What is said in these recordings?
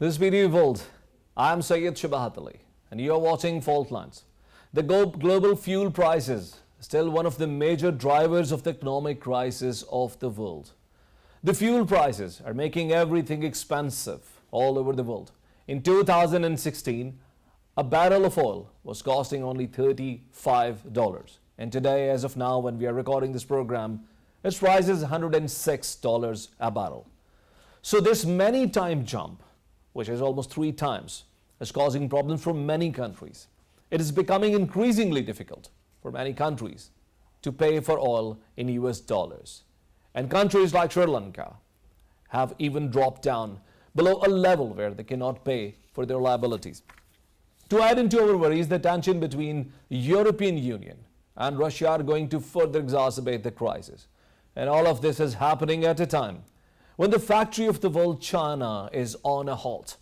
This is BD World. I'm Syed Shabahat and you're watching Fault Lines. The global fuel prices still one of the major drivers of the economic crisis of the world. The fuel prices are making everything expensive all over the world. In 2016, a barrel of oil was costing only $35. And today, as of now, when we are recording this program, its price is $106 a barrel. So this many time jump, which is almost 3 times, is causing problems for many countries. It is becoming increasingly difficult for many countries to pay for oil in US dollars. And countries like Sri Lanka have even dropped down below a level where they cannot pay for their liabilities. To add into our worries, the tension between European Union and Russia are going to further exacerbate the crisis. And all of this is happening at a time when the factory of the world, China, is on a halt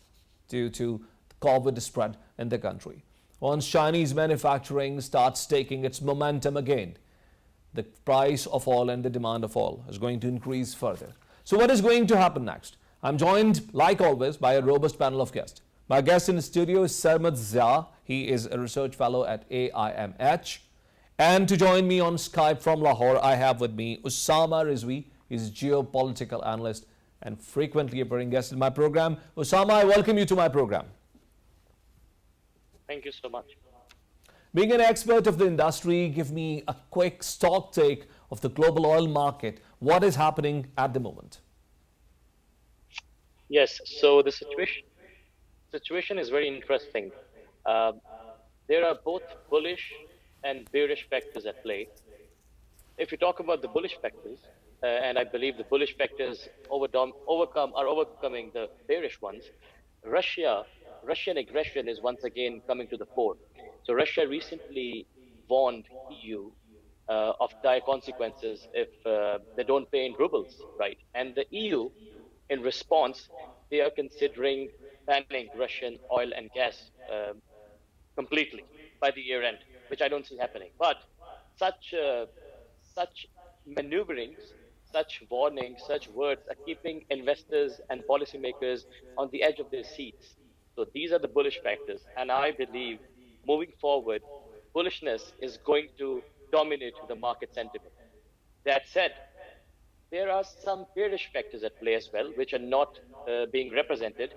due to COVID spread in the country. Once Chinese manufacturing starts taking its momentum again, the price of oil and the demand of oil is going to increase further. So what is going to happen next? I'm joined, like always, by a robust panel of guests. My guest in the studio is Sarmad Zia. He is a research fellow at AIMH. And to join me on Skype from Lahore, I have with me Osama Rizvi. He's a geopolitical analyst and frequently appearing guest in my program. Osama, I welcome you to my program. Thank you so much. Being an expert of the industry, give me a quick stock take of the global oil market. What is happening at the moment? Yes, so the situation is very interesting. There are both bullish and bearish factors at play. If you talk about the bullish factors, and I believe the bullish factors overcoming the bearish ones, Russian aggression is once again coming to the fore. So Russia recently warned EU of dire consequences if they don't pay in rubles, right? And the EU, in response, they are considering banning Russian oil and gas completely by the year end, which I don't see happening. But such maneuverings, such warnings, such words are keeping investors and policymakers on the edge of their seats. So these are the bullish factors. And I believe moving forward, bullishness is going to dominate the market sentiment. That said, there are some bearish factors at play as well, which are not being represented.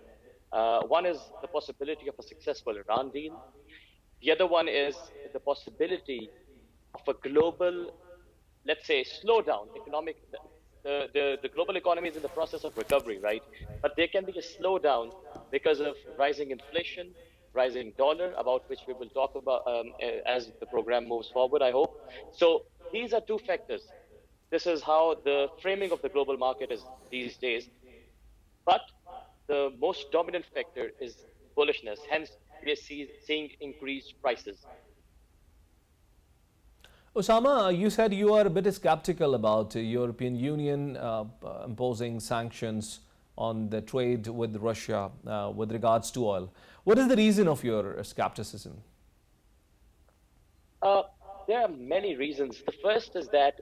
One is the possibility of a successful Iran deal. The other one is the possibility of a global, let's say, slowdown. The global economy is in the process of recovery, right? But there can be a slowdown because of rising inflation, rising dollar, about which we will talk about as the program moves forward, I hope. So these are 2 factors. This is how the framing of the global market is these days. But the most dominant factor is bullishness. Hence, we are seeing increased prices. Osama, you said you are a bit skeptical about the European Union imposing sanctions on the trade with Russia with regards to oil. What is the reason of your skepticism? There are many reasons. The first is that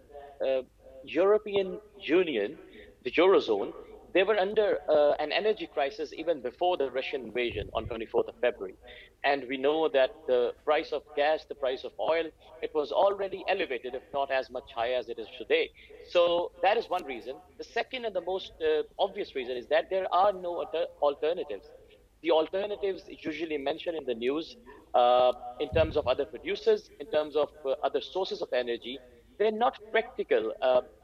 European Union, the Eurozone, they were under an energy crisis even before the Russian invasion on 24th of February. And we know that the price of gas, the price of oil, it was already elevated, if not as much higher as it is today. So that is one reason. The second and the most obvious reason is that there are no alternatives. The alternatives usually mentioned in the news in terms of other producers, in terms of other sources of energy, they're not practical.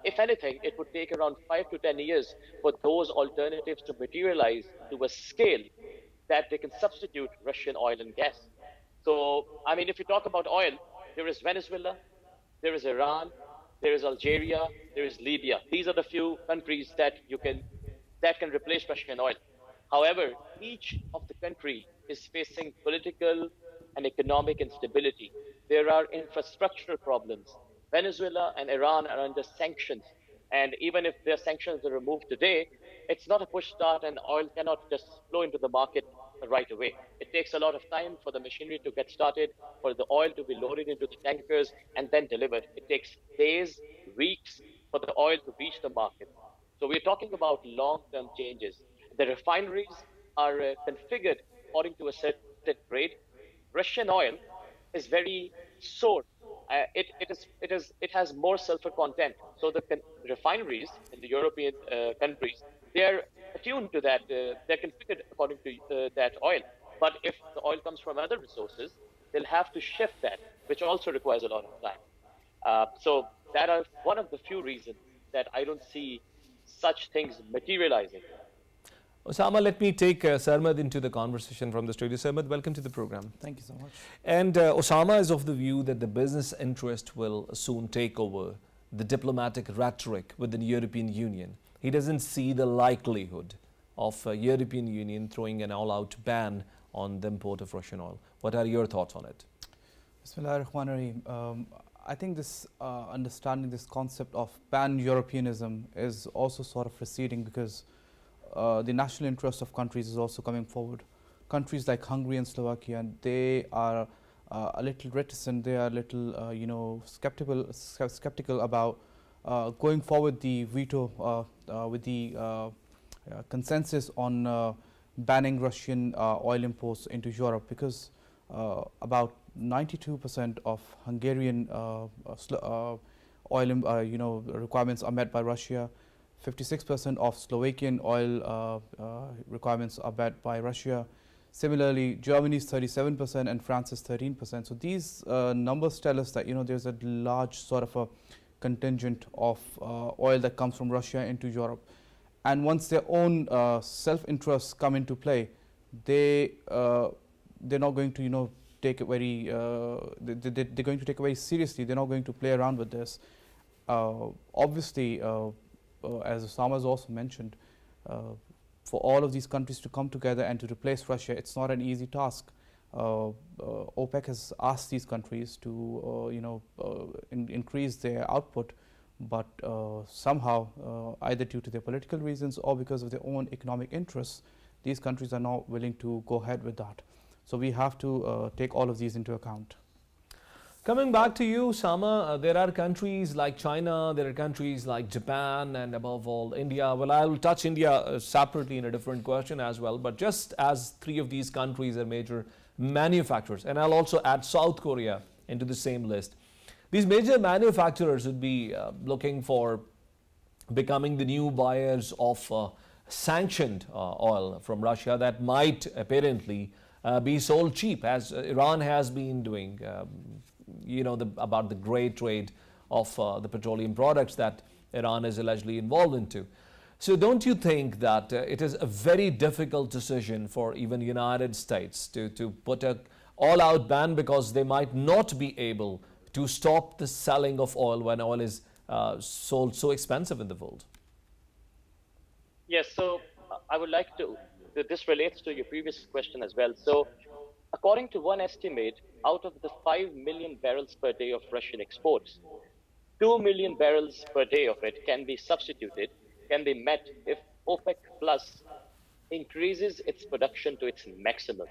If anything, it would take around 5 to 10 years for those alternatives to materialize to a scale that they can substitute Russian oil and gas. So, I mean, if you talk about oil, there is Venezuela, there is Iran, there is Algeria, there is Libya. These are the few countries that can replace Russian oil. However, each of the country is facing political and economic instability. There are infrastructural problems. Venezuela and Iran are under sanctions. And even if their sanctions are removed today, it's not a push start and oil cannot just flow into the market right away. It takes a lot of time for the machinery to get started, for the oil to be loaded into the tankers and then delivered. It takes days, weeks for the oil to reach the market. So we're talking about long-term changes. The refineries are configured according to a certain grade. Russian oil is very sour. It has more sulfur content. So the refineries in the European countries, they're attuned to that. They're configured according to that oil. But if the oil comes from other resources, they'll have to shift that, which also requires a lot of time. So that are one of the few reasons that I don't see such things materializing. Osama, let me take Sarmad into the conversation from the studio. Sarmad, welcome to the program. Thank you so much. And Osama is of the view that the business interest will soon take over the diplomatic rhetoric within the European Union. He doesn't see the likelihood of European Union throwing an all-out ban on the import of Russian oil. What are your thoughts on it? Bismillah ar-Rahman ar-Rahim. I think this understanding this concept of pan-Europeanism is also sort of receding because the national interest of countries is also coming forward. Countries like Hungary and Slovakia, they are a little reticent. They are a little, skeptical about going forward the veto with the consensus on banning Russian oil imports into Europe, because about 92% of Hungarian oil requirements are met by Russia. 56% of Slovakian oil requirements are met by Russia. Similarly, Germany's 37% and France's 13%. So these numbers tell us that there's a large sort of a contingent of oil that comes from Russia into Europe. And once their own self-interests come into play, they're not going to take it very they're going to take it very seriously. They're not going to play around with this. Obviously, as Osama has also mentioned, for all of these countries to come together and to replace Russia, it's not an easy task. OPEC has asked these countries to increase their output, but somehow, either due to their political reasons or because of their own economic interests, these countries are not willing to go ahead with that. So we have to take all of these into account. Coming back to you, Sama, there are countries like China, there are countries like Japan, and above all, India. Well, I will touch India separately in a different question as well, but just as three of these countries are major manufacturers, and I'll also add South Korea into the same list. These major manufacturers would be looking for becoming the new buyers of sanctioned oil from Russia that might apparently be sold cheap, as Iran has been doing. About the great trade of the petroleum products that Iran is allegedly involved into. So don't you think that it is a very difficult decision for even United States to put an all-out ban, because they might not be able to stop the selling of oil when oil is sold so expensive in the world? Yes, so I would like to, this relates to your previous question as well. So according to one estimate, out of the 5 million barrels per day of Russian exports, 2 million barrels per day of it can be substituted, can be met if OPEC Plus increases its production to its maximum.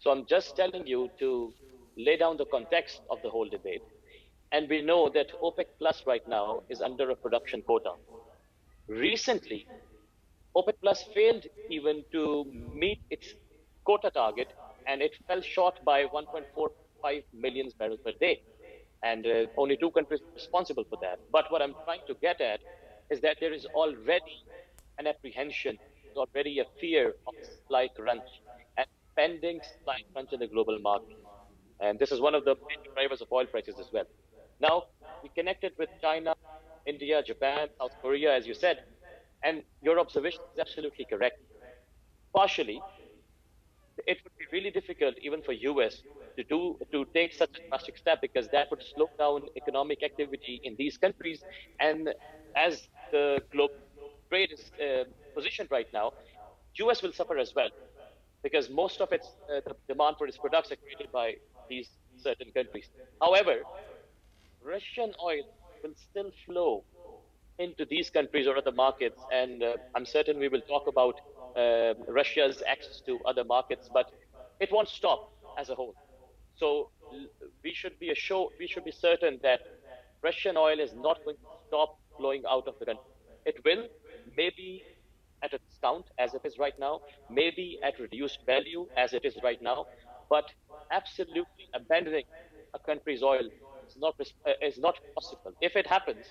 So I'm just telling you to lay down the context of the whole debate. And we know that OPEC Plus right now is under a production quota. Recently, OPEC Plus failed even to meet its quota target, and it fell short by 1.45 million barrels per day. And only two countries are responsible for that. But what I'm trying to get at is that there is already an apprehension, there's already a fear of supply crunch and pending supply crunch in the global market. And this is one of the major drivers of oil prices as well. Now, we connected with China, India, Japan, South Korea, as you said, and your observation is absolutely correct. Partially, it would be really difficult even for US to take such a drastic step, because that would slow down economic activity in these countries. And as the global trade is positioned right now, US will suffer as well, because most of its the demand for its products are created by these certain countries. However, Russian oil will still flow into these countries or other markets, and I'm certain we will talk about Russia's access to other markets, but it won't stop as a whole. So we should be certain that Russian oil is not going to stop flowing out of the country. It will, maybe at a discount as it is right now, maybe at reduced value as it is right now, but absolutely abandoning a country's oil is not possible. If it happens,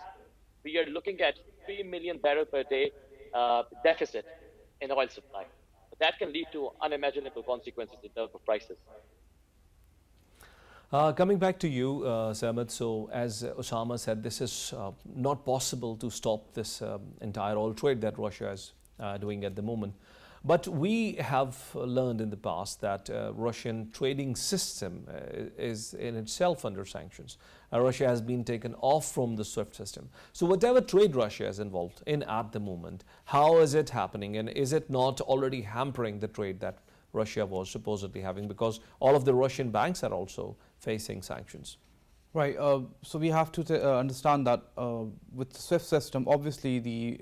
we are looking at 3 million barrel per day deficit in oil supply. That can lead to unimaginable consequences in terms of prices. Coming back to you, Samad, so as Osama said, this is not possible to stop this entire oil trade that Russia is doing at the moment. But we have learned in the past that Russian trading system is in itself under sanctions. Russia has been taken off from the SWIFT system. So whatever trade Russia is involved in at the moment, how is it happening, and is it not already hampering the trade that Russia was supposedly having, because all of the Russian banks are also facing sanctions? Right. So we have to understand that with the SWIFT system, obviously the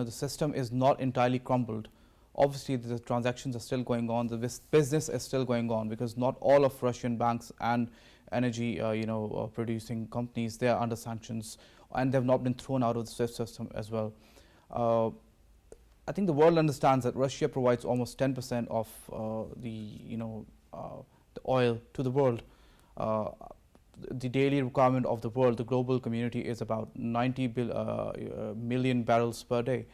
system is not entirely crumbled. Obviously, the transactions are still going on. The business is still going on because not all of Russian banks and energy producing companies, they are under sanctions, and they have not been thrown out of the SWIFT system as well. I think the world understands that Russia provides almost 10% of the oil to the world. The daily requirement of the world, the global community, is about 90 million barrels per day.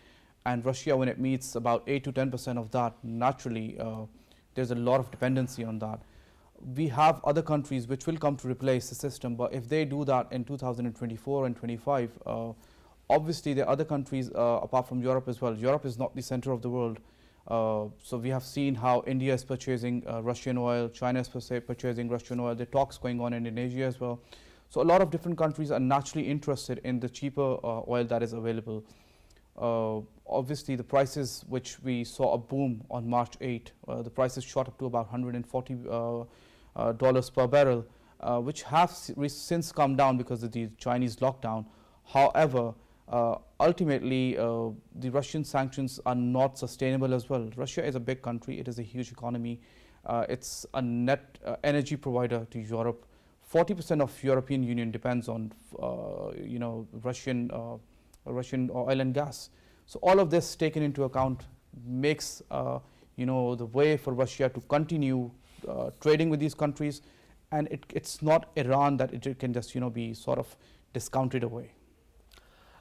And Russia, when it meets about 8 to 10% of that, naturally, there's a lot of dependency on that. We have other countries which will come to replace the system, but if they do that in 2024 and 25, obviously there are other countries apart from Europe as well. Europe is not the center of the world. So we have seen how India is purchasing Russian oil, China is purchasing Russian oil, there are talks going on in Indonesia as well. So a lot of different countries are naturally interested in the cheaper oil that is available. Obviously the prices, which we saw a boom on March 8, the prices shot up to about $140 per barrel, which have since come down because of the Chinese lockdown. However, ultimately, the Russian sanctions are not sustainable as well. Russia is a big country. It is a huge economy. It's a net energy provider to Europe. 40% of European Union depends on, Russian oil and gas. So all of this taken into account makes, the way for Russia to continue trading with these countries, and it's not Iran that it can just, be sort of discounted away.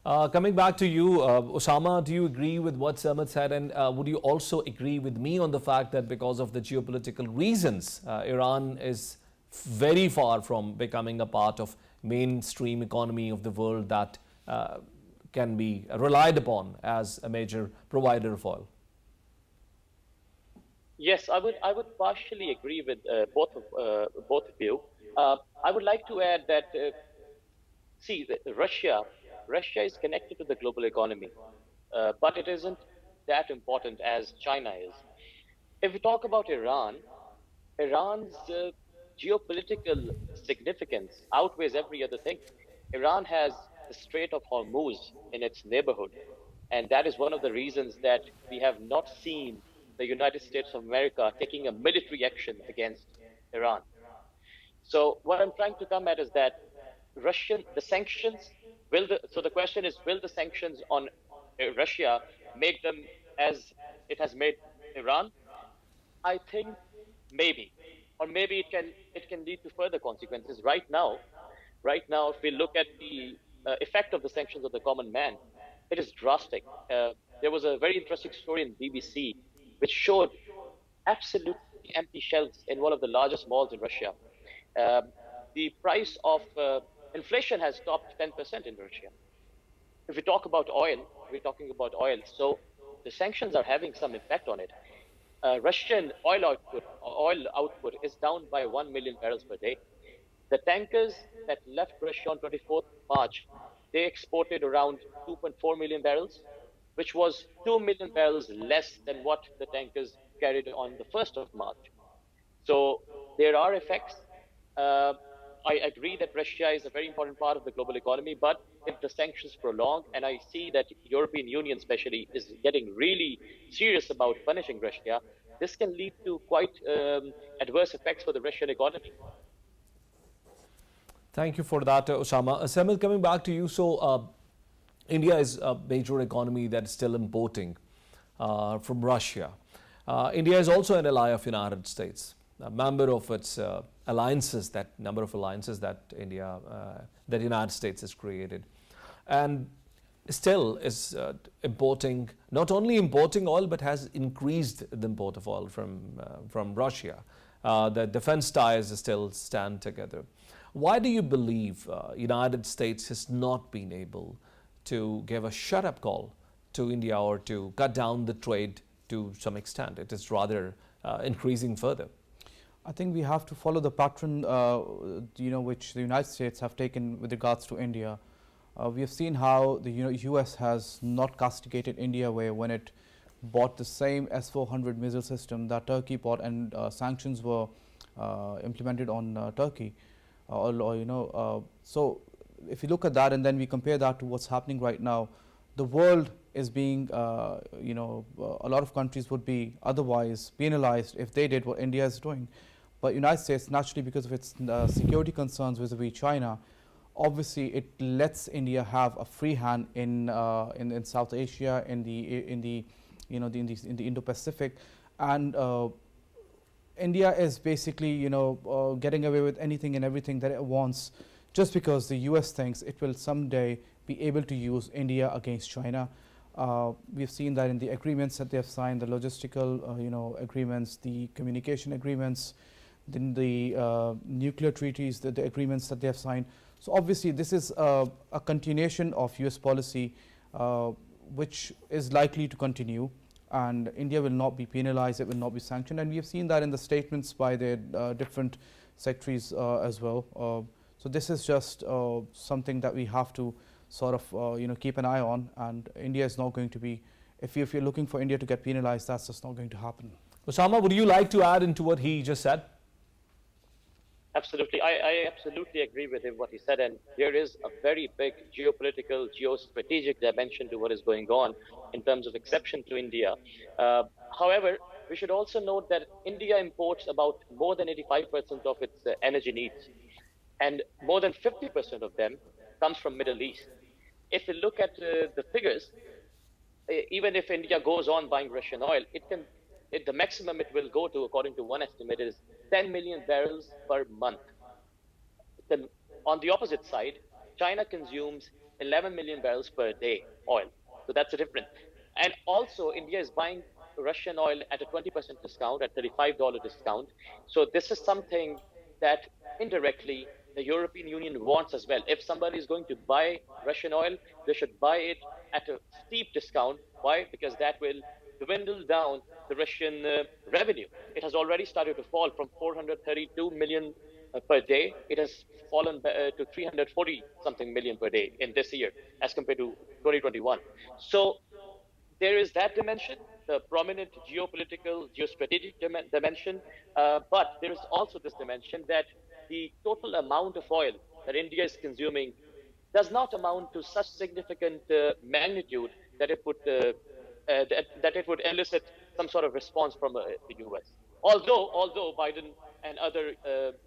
Coming back to you, Osama, do you agree with what Samad said, and would you also agree with me on the fact that because of the geopolitical reasons, Iran is very far from becoming a part of mainstream economy of the world that can be relied upon as a major provider of oil? Yes, I would partially agree with both of you. I would like to add that Russia is connected to the global economy, but it isn't that important as China is. If we talk about Iran's geopolitical significance outweighs every other thing. Iran has the Strait of Hormuz in its neighborhood, and that is one of the reasons that we have not seen the United States of America taking a military action against Iran. So what I'm trying to come at is that the sanctions, so the question is, will the sanctions on Russia make them as it has made Iran? I think maybe, or maybe it can lead to further consequences. Right now, if we look at the effect of the sanctions on the common man, it is drastic. There was a very interesting story in BBC which showed absolutely empty shelves in one of the largest malls in Russia. The price of inflation has topped 10% in Russia. If we talk about oil, we're talking about oil. So the sanctions are having some impact on it. Russian oil output is down by 1 million barrels per day. The tankers that left Russia on 24th March, they exported around 2.4 million barrels, which was 2 million barrels less than what the tankers carried on the 1st of March. So there are effects. I agree that Russia is a very important part of the global economy, but if the sanctions prolong, and I see that European Union especially is getting really serious about punishing Russia, this can lead to quite adverse effects for the Russian economy. Thank you for that, Osama. Samil, coming back to you. So India is a major economy that is still importing from Russia. India is also an ally of United States, a member of its alliances, that number of alliances that that United States has created, and still is importing, not only importing oil, but has increased the import of oil from Russia. The defense ties still stand together. Why do you believe United States has not been able to give a shut-up call to India or to cut down the trade to some extent? It is rather increasing further. I think we have to follow the pattern, which the United States have taken with regards to India. We have seen how the US has not castigated India when it bought the same S-400 missile system that Turkey bought, and sanctions were implemented on Turkey. So if you look at that and then we compare that to what's happening right now, the world is being, a lot of countries would be otherwise penalized if they did what India is doing. But United States, naturally, because of its security concerns vis-a-vis China, obviously it lets India have a free hand in South Asia, in the Indo-Pacific, and India is basically getting away with anything and everything that it wants, just because the US thinks it will someday be able to use India against China. We've seen that in the agreements that they have signed, the logistical agreements, the communication agreements, then the nuclear treaties, the agreements that they have signed. So obviously this is a continuation of US policy which is likely to continue, and India will not be penalized, it will not be sanctioned, and we have seen that in the statements by the different secretaries as well. So this is just something that we have to sort of keep an eye on, and India is not going to be, if you're looking for India to get penalized, that's just not going to happen. Osama, would you like to add into what he just said? Absolutely. I absolutely agree with him what he said, and there is a very big geopolitical, geostrategic dimension to what is going on in terms of exception to India. However, we should also note that India imports about more than 85% of its energy needs, and more than 50% of them comes from Middle East. If you look at the figures, even if India goes on buying Russian oil, the maximum it will go to, according to one estimate, is 10 million barrels per month. Then on the opposite side, China consumes 11 million barrels per day oil. So that's a difference. And also India is buying Russian oil at a 20% discount, at $35 discount. So this is something that indirectly the European Union wants as well. If somebody is going to buy Russian oil, they should buy it at a steep discount. Why? Because that will dwindle down the Russian revenue. It has already started to fall from 432 million per day. It has fallen to 340 something million per day in this year as compared to 2021. So there is that dimension, the prominent geopolitical, geostrategic dimension, but there is also this dimension that the total amount of oil that India is consuming does not amount to such significant magnitude that it would that it would elicit some sort of response from the US. Although Biden and other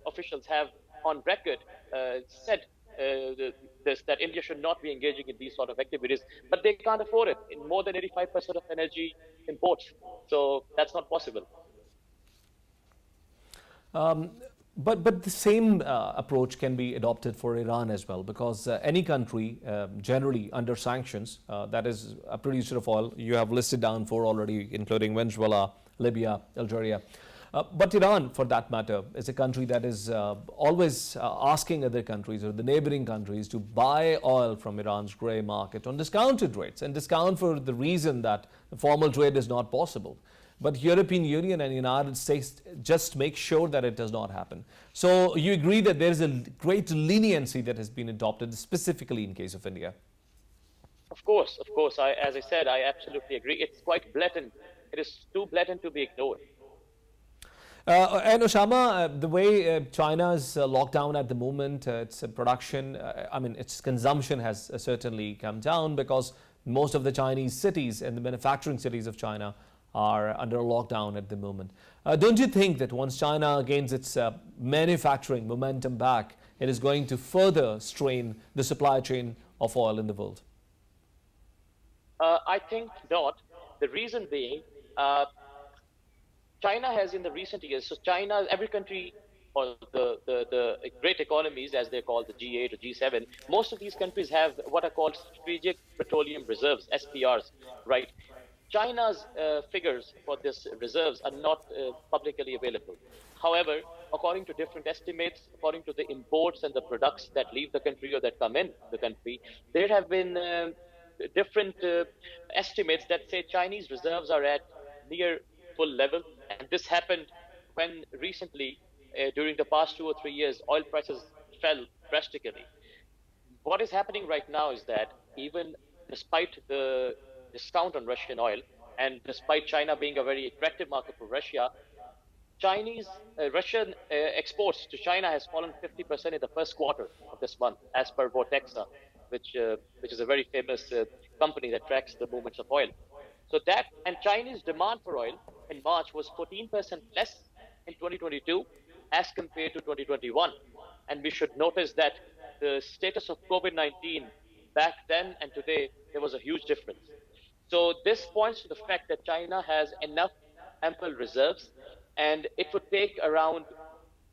officials have on record said that India should not be engaging in these sort of activities, but they can't afford it. In more than 85% of energy imports, so that's not possible. But the same approach can be adopted for Iran as well, because any country generally under sanctions that is a producer of oil, you have listed down 4 already, including Venezuela, Libya, Algeria. But Iran, for that matter, is a country that is always asking other countries or the neighboring countries to buy oil from Iran's grey market on discounted rates, and discount for the reason that formal trade is not possible. But European Union and United States just make sure that it does not happen. So you agree that there is a great leniency that has been adopted specifically in case of India? Of course. As I said, I absolutely agree. It's quite blatant. It is too blatant to be ignored. And Osama, the way China's lockdown at the moment, its production, its consumption has certainly come down, because most of the Chinese cities and the manufacturing cities of China are under lockdown at the moment. Don't you think that once China gains its manufacturing momentum back, it is going to further strain the supply chain of oil in the world? I think not. The reason being, uh, China has in the recent years, so China, every country or the great economies, as they're called, the G8 or G7, most of these countries have what are called strategic petroleum reserves, SPRs, right? China's figures for this reserves are not publicly available. However, according to different estimates, according to the imports and the products that leave the country or that come in the country, there have been different estimates that say Chinese reserves are at near full level. And this happened when recently, during the past 2 or 3 years, oil prices fell drastically. What is happening right now is that even despite the discount on Russian oil and despite China being a very attractive market for Russia, Russian exports to China has fallen 50% in the first quarter of this month, as per Vortexa, which is a very famous company that tracks the movements of oil. So that and Chinese demand for oil in March was 14% less in 2022 as compared to 2021. And we should notice that the status of COVID-19 back then and today, there was a huge difference. So this points to the fact that China has enough ample reserves, and it would take around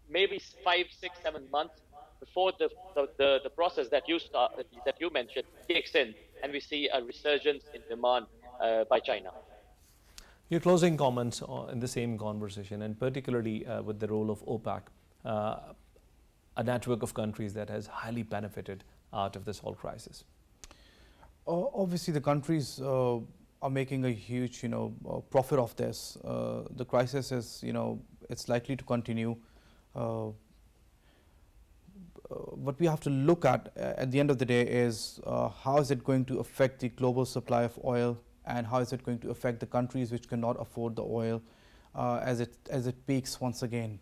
maybe 5, 6, 7 months before the process that you mentioned kicks in, and we see a resurgence in demand by China. Your closing comments in the same conversation, and particularly with the role of OPEC, a network of countries that has highly benefited out of this whole crisis. Obviously, the countries are making a huge, profit of this. The crisis is, it's likely to continue. What we have to look at the end of the day is how is it going to affect the global supply of oil, and how is it going to affect the countries which cannot afford the oil as it peaks once again.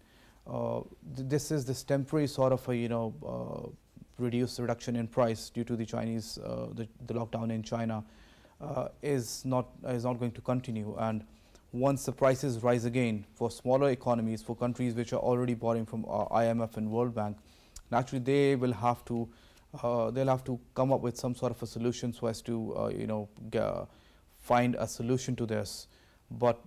This is this temporary sort of a reduction in price due to the Chinese the lockdown in China is not going to continue. And once the prices rise again for smaller economies, for countries which are already borrowing from IMF and World Bank, naturally they will have to they'll have to come up with some sort of a solution so as to find a solution to this. But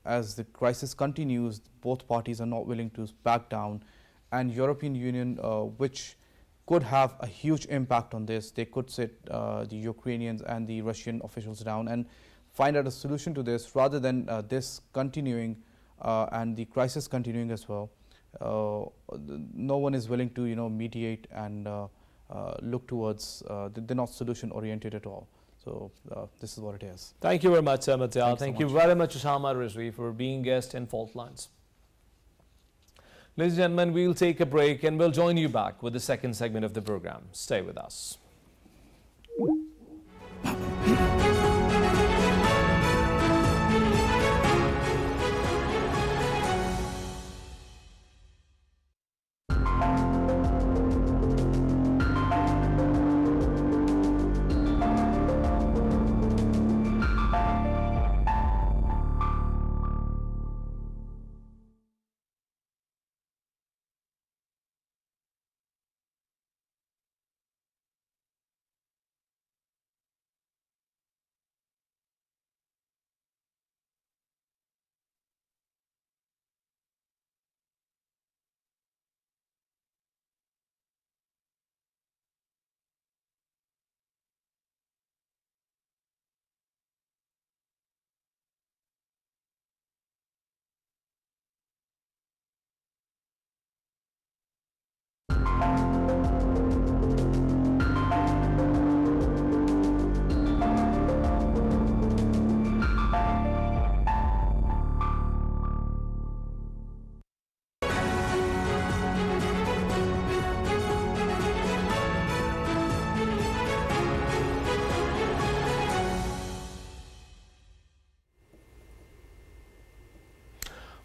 as the crisis continues, both parties are not willing to back down, and European Union, which could have a huge impact on this, they could sit the Ukrainians and the Russian officials down and find out a solution to this, rather than this continuing and the crisis continuing as well. No one is willing to mediate and look towards. They're not solution oriented at all. So this is what it is. Thank you very much, Ahmed Ziad. Thank you so much. very much, Osama Rizvi, for being guest in Fault Lines. Ladies and gentlemen, we'll take a break and we'll join you back with the second segment of the program. Stay with us.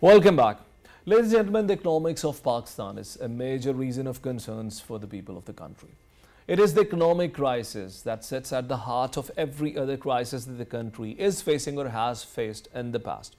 Welcome back. Ladies and gentlemen, the economics of Pakistan is a major reason of concerns for the people of the country. It is the economic crisis that sits at the heart of every other crisis that the country is facing or has faced in the past.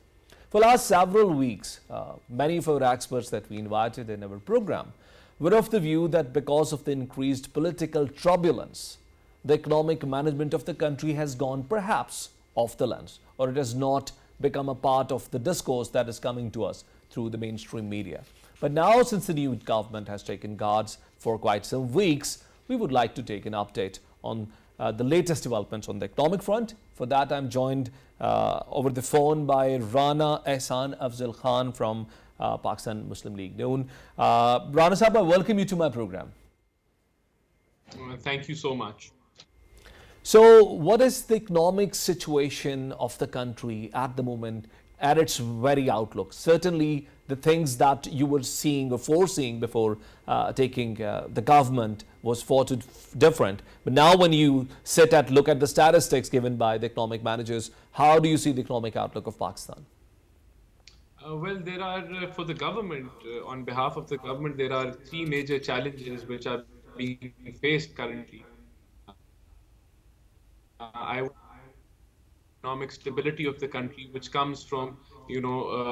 For the last several weeks, many of our experts that we invited in our program were of the view that because of the increased political turbulence, the economic management of the country has gone perhaps off the lens, or it has not become a part of the discourse that is coming to us through the mainstream media. But now, since the new government has taken guards for quite some weeks, we would like to take an update on the latest developments on the economic front. For that, I'm joined over the phone by Rana Ehsan Afzal Khan from Pakistan Muslim League Noon. Rana Sahab, I welcome you to my program. Thank you so much. So, what is the economic situation of the country at the moment at its very outlook? Certainly, the things that you were seeing or foreseeing before taking the government was far too different. But now, when you sit and look at the statistics given by the economic managers, how do you see the economic outlook of Pakistan? Well, there are, for the government, on behalf of the government, there are three major challenges which are being faced currently. I would economic stability of the country, which comes from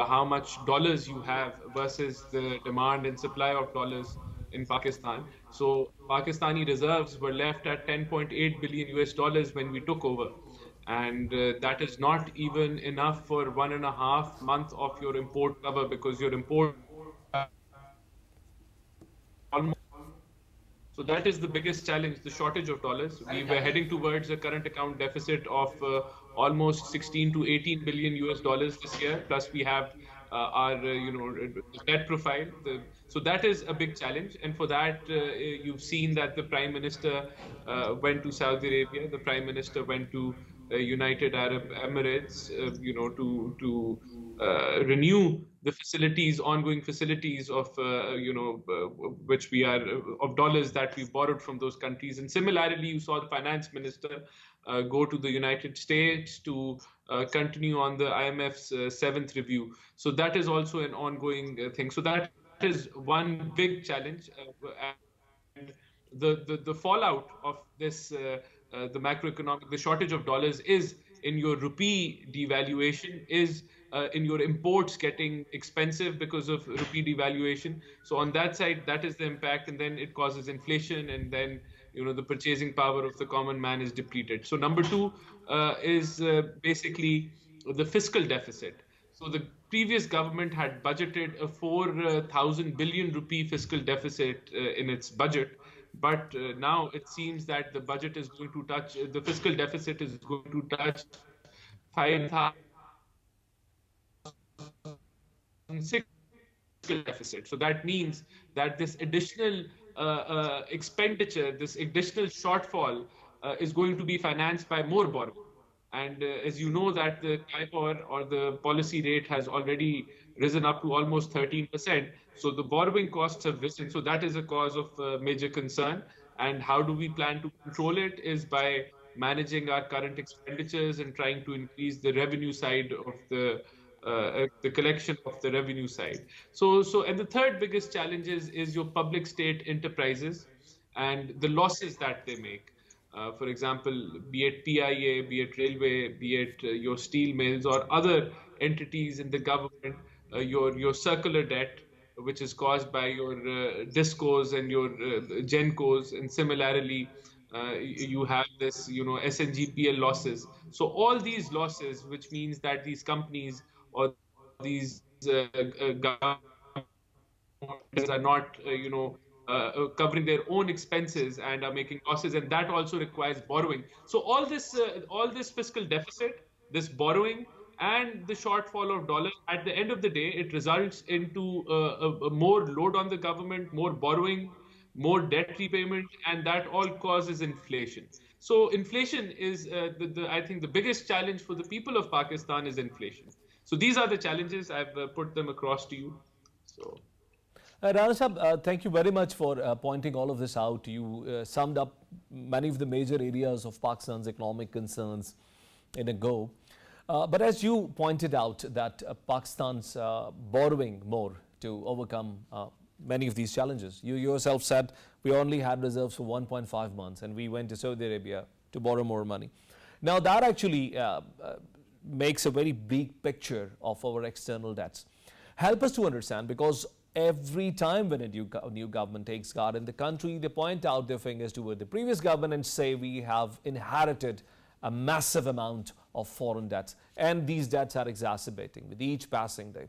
how much dollars you have versus the demand and supply of dollars in Pakistan. So Pakistani reserves were left at 10.8 billion US dollars when we took over, and that is not even enough for 1.5 months of your import cover, because your import almost. So that is the biggest challenge, the shortage of dollars. We were heading towards a current account deficit of almost 16 to 18 billion US dollars this year. Plus we have our debt profile. So that is a big challenge. And for that, you've seen that the Prime Minister went to Saudi Arabia. The Prime Minister went to United Arab Emirates, to renew the facilities, ongoing facilities of, which we are, of dollars that we borrowed from those countries. And similarly, you saw the finance minister go to the United States to continue on the IMF's seventh review. So that is also an ongoing thing. So that is one big challenge. And the fallout of this, the macroeconomic, the shortage of dollars is in your rupee devaluation, is in your imports getting expensive because of rupee devaluation. So on that side, that is the impact, and then it causes inflation, and then the purchasing power of the common man is depleted. So number two is basically the fiscal deficit. So the previous government had budgeted a 4,000 billion rupee fiscal deficit in its budget. But now it seems that the budget is going to touch, the fiscal deficit is going to touch 5,000 fiscal deficit. So that means that this additional expenditure, this additional shortfall is going to be financed by more borrowing. And as you know, that the TIBOR, or the policy rate, has already risen up to almost 13%. So the borrowing costs have risen. So that is a cause of major concern. And how do we plan to control it is by managing our current expenditures and trying to increase the revenue side of the collection of the revenue side. So and the third biggest challenge is your public state enterprises and the losses that they make. For example, be it PIA, be it railway, be it your steel mills or other entities in the government, your circular debt, which is caused by your discos and your gencos, and similarly, you have this, SNGPL losses. So all these losses, which means that these companies or these governments are not, covering their own expenses and are making losses, and that also requires borrowing. So all this fiscal deficit, this borrowing, and the shortfall of dollars, at the end of the day, it results into a more load on the government, more borrowing, more debt repayment, and that all causes inflation. So inflation is, I think, the biggest challenge for the people of Pakistan is inflation. So these are the challenges. I've put them across to you. So. Rana Sahab, thank you very much for pointing all of this out. You summed up many of the major areas of Pakistan's economic concerns in a go. But as you pointed out, that Pakistan's borrowing more to overcome many of these challenges. You yourself said we only had reserves for 1.5 months and we went to Saudi Arabia to borrow more money. Now that actually makes a very bleak picture of our external debts. Help us to understand, because every time when a new government takes guard in the country, they point out their fingers toward the previous government and say we have inherited a massive amount of foreign debts, and these debts are exacerbating with each passing day.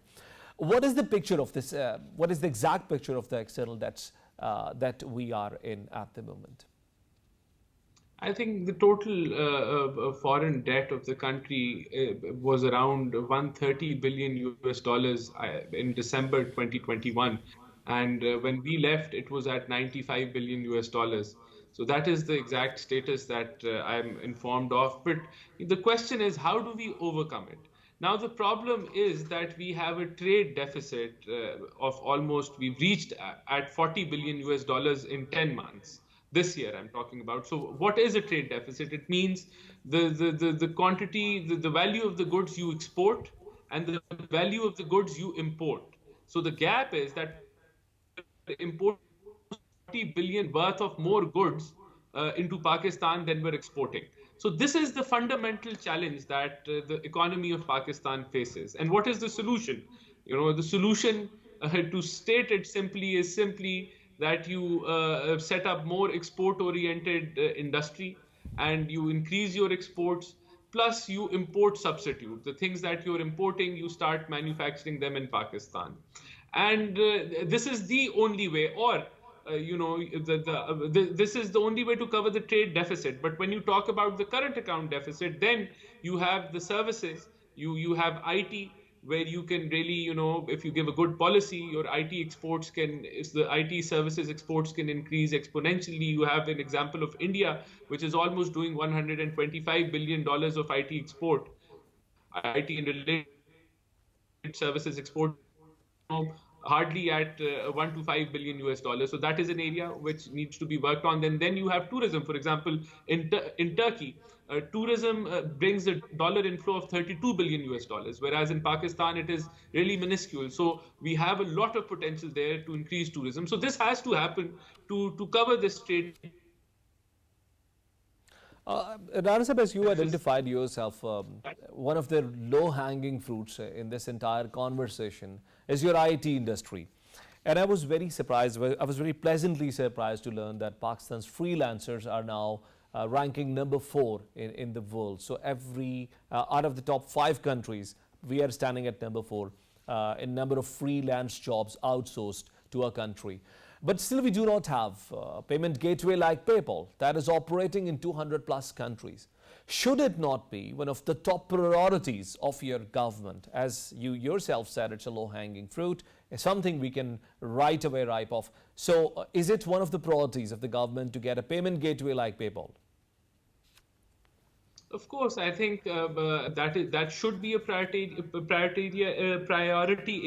What is the picture of this? What is the exact picture of the external debts that we are in at the moment? I think the total foreign debt of the country was around 130 billion US dollars in December 2021. And when we left, it was at 95 billion US dollars. So that is the exact status that I'm informed of. But the question is, how do we overcome it? Now, the problem is that we have a trade deficit of almost, we've reached at 40 billion US dollars in 10 months. This year I'm talking about. So what is a trade deficit? It means the quantity, the value of the goods you export and the value of the goods you import. So the gap is that import 40 billion worth of more goods into Pakistan than we're exporting. So this is the fundamental challenge that the economy of Pakistan faces. And what is the solution? The solution, to state it simply, is simply that you set up more export-oriented industry and you increase your exports, plus you import substitute. The things that you're importing, you start manufacturing them in Pakistan. And this is the only way, or this is the only way to cover the trade deficit. But when you talk about the current account deficit, then you have the services, you have IT, where you can really, if you give a good policy, your IT exports the IT services exports can increase exponentially. You have an example of India, which is almost doing $125 billion of IT export, IT and related services export, hardly at 1 to 5 billion US dollars. So that is an area which needs to be worked on. Then you have tourism, for example, in Turkey. Tourism brings a dollar inflow of 32 billion US dollars, whereas in Pakistan it is really minuscule. So we have a lot of potential there to increase tourism. So this has to happen to cover this trade. Rana Sahib, as you identified yourself, one of the low-hanging fruits in this entire conversation is your IT industry. And I was very surprised, I was very pleasantly surprised to learn that Pakistan's freelancers are now ranking number 4 in the world. So out of the top 5 countries, we are standing at number 4 in number of freelance jobs outsourced to our country. But still we do not have a payment gateway like PayPal that is operating in 200 plus countries. Should it not be one of the top priorities of your government? As you yourself said, it's a low-hanging fruit. It's something we can right away ripe off. So is it one of the priorities of the government to get a payment gateway like PayPal? Of course, I think that should be a priority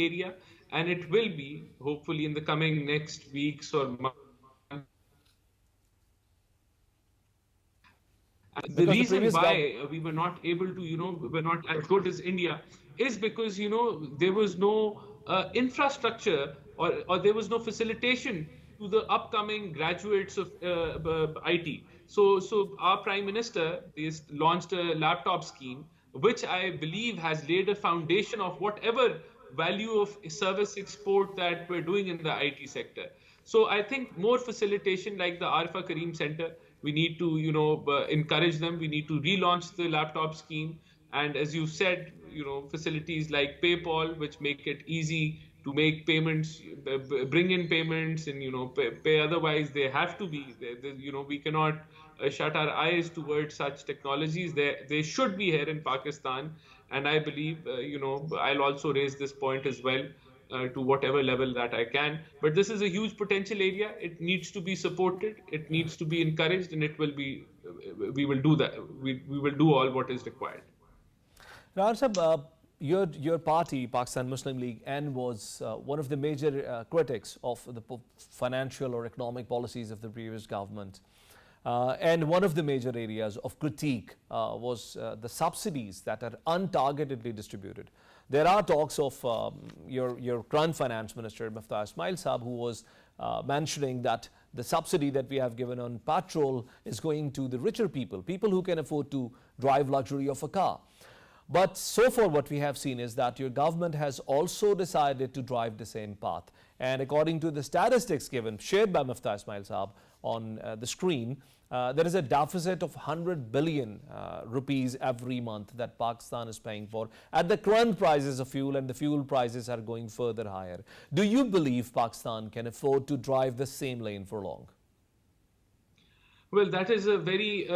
area, and it will be, hopefully, in the coming next weeks or months. The reason why we were not able to, we're not as good as India is because, there was no infrastructure or there was no facilitation to the upcoming graduates of IT. So our Prime Minister launched a laptop scheme, which I believe has laid a foundation of whatever value of service export that we're doing in the IT sector. So I think more facilitation like the Arfa Kareem Center, we need to, encourage them. We need to relaunch the laptop scheme. And as you said, facilities like PayPal, which make it easy to make payments, bring in payments, and pay. Otherwise, they have to be. We cannot shut our eyes towards such technologies. They should be here in Pakistan, and I believe I'll also raise this point as well to whatever level that I can. But this is a huge potential area. It needs to be supported. It needs to be encouraged, and it will be. We will do that. We will do all what is required. Rana Sahib, your party, Pakistan Muslim League, was one of the major critics of the financial or economic policies of the previous government. And one of the major areas of critique was the subsidies that are untargetedly distributed. There are talks of your current finance minister, Muftah Ismail Saab, who was mentioning that the subsidy that we have given on petrol is going to the richer people, people who can afford to drive luxury of a car. But so far, what we have seen is that your government has also decided to drive the same path. And according to the statistics given, shared by Mufti Ismail Saab on the screen, there is a deficit of 100 billion rupees every month that Pakistan is paying for at the current prices of fuel, and the fuel prices are going further higher. Do you believe Pakistan can afford to drive the same lane for long? Well, that is a very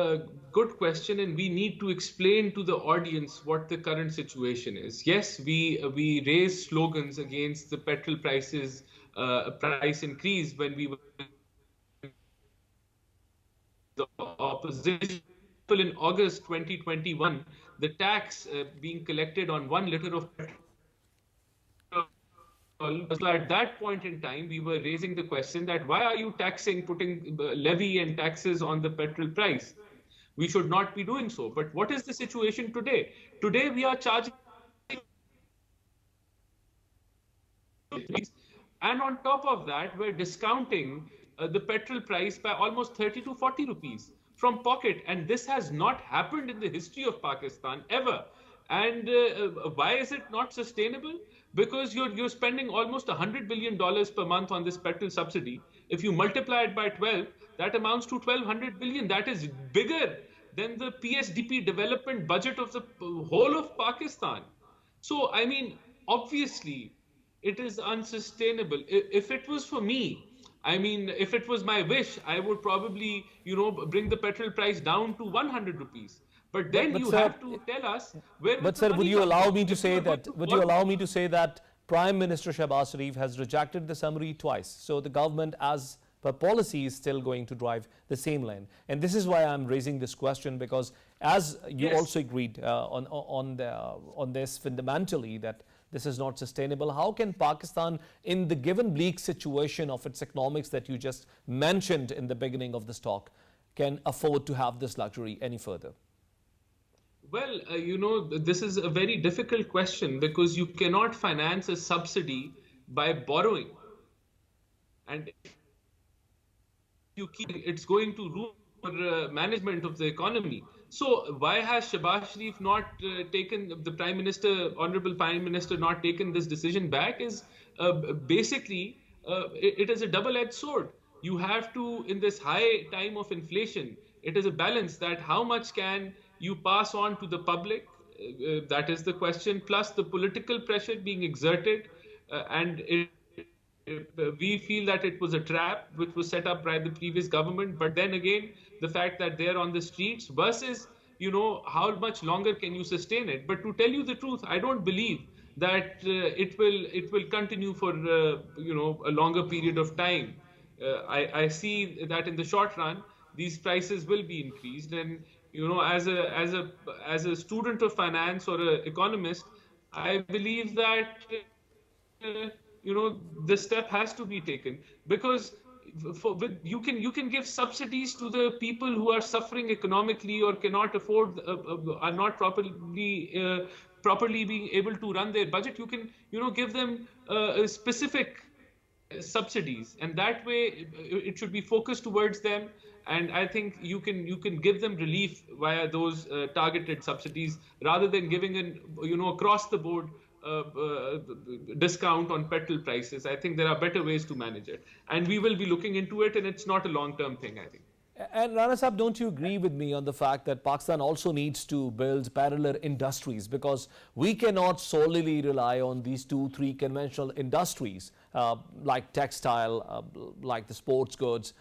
good question, and we need to explain to the audience what the current situation is. Yes, we raised slogans against the petrol prices price increase when we were the opposition. In August 2021, the tax being collected on 1 liter of petrol. So at that point in time, we were raising the question that why are you taxing, putting levy and taxes on the petrol price? We should not be doing so. But what is the situation today? Today, we are charging. And on top of that, we're discounting the petrol price by almost 30 to 40 rupees from pocket. And this has not happened in the history of Pakistan ever. And why is it not sustainable? Because you're spending almost $100 billion per month on this petrol subsidy. If you multiply it by 12, that amounts to 1,200 billion. That is bigger than the PSDP development budget of the whole of Pakistan. So, I mean, obviously, it is unsustainable. If it was for me, I mean, if it was my wish, I would probably, bring the petrol price down to 100 rupees. But then you sir, have to tell us where. But sir, would you allow me to say that? Would you allow me to say that Prime Minister Shehbaz Sharif has rejected the summary twice? So the government, as per policy, is still going to drive the same lane. And this is why I'm raising this question, because as you also agreed on this fundamentally, that this is not sustainable. How can Pakistan, in the given bleak situation of its economics that you just mentioned in the beginning of this talk, can afford to have this luxury any further? Well, this is a very difficult question because you cannot finance a subsidy by borrowing. And if you keep, it's going to ruin your management of the economy. So why has Shehbaz Sharif not taken, the Prime Minister, Honorable Prime Minister, not taken this decision back is basically, it is a double-edged sword. You have to, in this high time of inflation, it is a balance that how much can you pass on to the public, that is the question, plus the political pressure being exerted, and we feel that it was a trap which was set up by the previous government. But then again, the fact that they're on the streets versus, how much longer can you sustain it? But to tell you the truth, I don't believe that it will continue for a longer period of time. I see that in the short run, these prices will be increased, and as a student of finance or an economist, I believe that this step has to be taken because you can give subsidies to the people who are suffering economically or cannot afford, are not properly being able to run their budget. You can give them specific subsidies, and that way it should be focused towards them. And I think you can give them relief via those targeted subsidies rather than giving an across the board discount on petrol prices. I think there are better ways to manage it, and we will be looking into it. And it's not a long-term thing, I think. And Rana Sahab, don't you agree with me on the fact that Pakistan also needs to build parallel industries, because we cannot solely rely on these 2-3 conventional industries like textile, like the sports goods,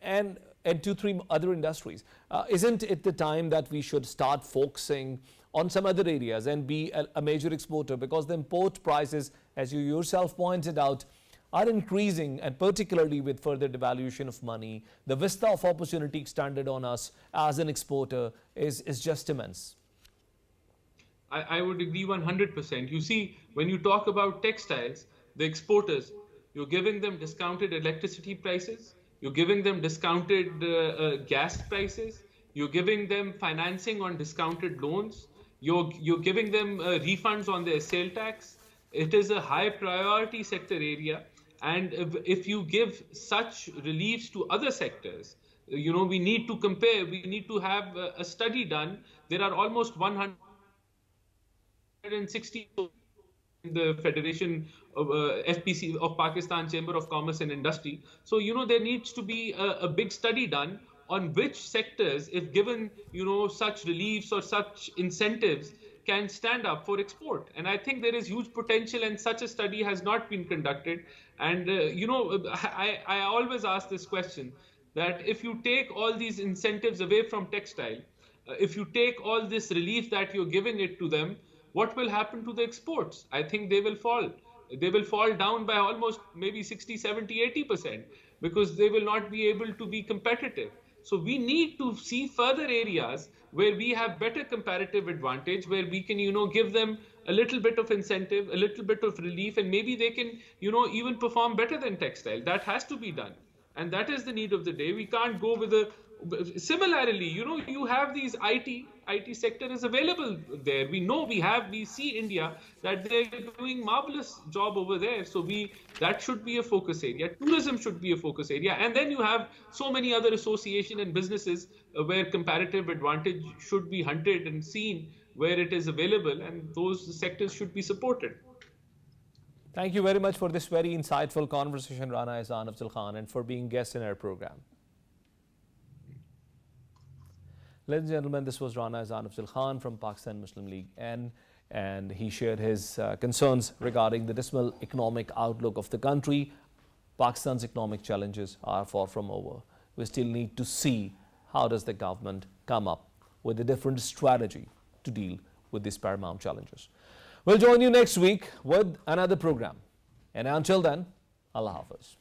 and 2-3 other industries. Isn't it the time that we should start focusing on some other areas and be a major exporter? Because the import prices, as you yourself pointed out, are increasing, and particularly with further devaluation of money, the vista of opportunity extended on us as an exporter is just immense. I would agree 100%. You see, when you talk about textiles, the exporters, you're giving them discounted electricity prices, you're giving them discounted gas prices, you're giving them financing on discounted loans, you're giving them refunds on their sale tax. It is a high priority sector area. And if you give such reliefs to other sectors, we need to compare, we need to have a study done. There are almost 100 160 in the Federation of FPC of Pakistan Chamber of Commerce and Industry. So, there needs to be a big study done on which sectors, if given, such reliefs or such incentives, can stand up for export. And I think there is huge potential, and such a study has not been conducted. And, I always ask this question, that if you take all these incentives away from textile, if you take all this relief that you're giving it to them, what will happen to the exports? I think they will fall. They will fall down by almost maybe 60, 70, 80%, because they will not be able to be competitive. So we need to see further areas where we have better comparative advantage, where we can, give them a little bit of incentive, a little bit of relief, and maybe they can, even perform better than textile. That has to be done. And that is the need of the day. We can't go with a... Similarly, you have these IT sector is available there. We see India that they're doing marvelous job over there. So that should be a focus area. Tourism should be a focus area. And then you have so many other association and businesses where comparative advantage should be hunted and seen where it is available, and those sectors should be supported. Thank you very much for this very insightful conversation, Rana Ihsan Afzal Khan, and for being guest in our program. Ladies and gentlemen, this was Rana Ihsan Afzal Khan from Pakistan Muslim League N, and he shared his concerns regarding the dismal economic outlook of the country. Pakistan's economic challenges are far from over. We still need to see how does the government come up with a different strategy to deal with these paramount challenges. We'll join you next week with another program. And until then, Allah Hafiz.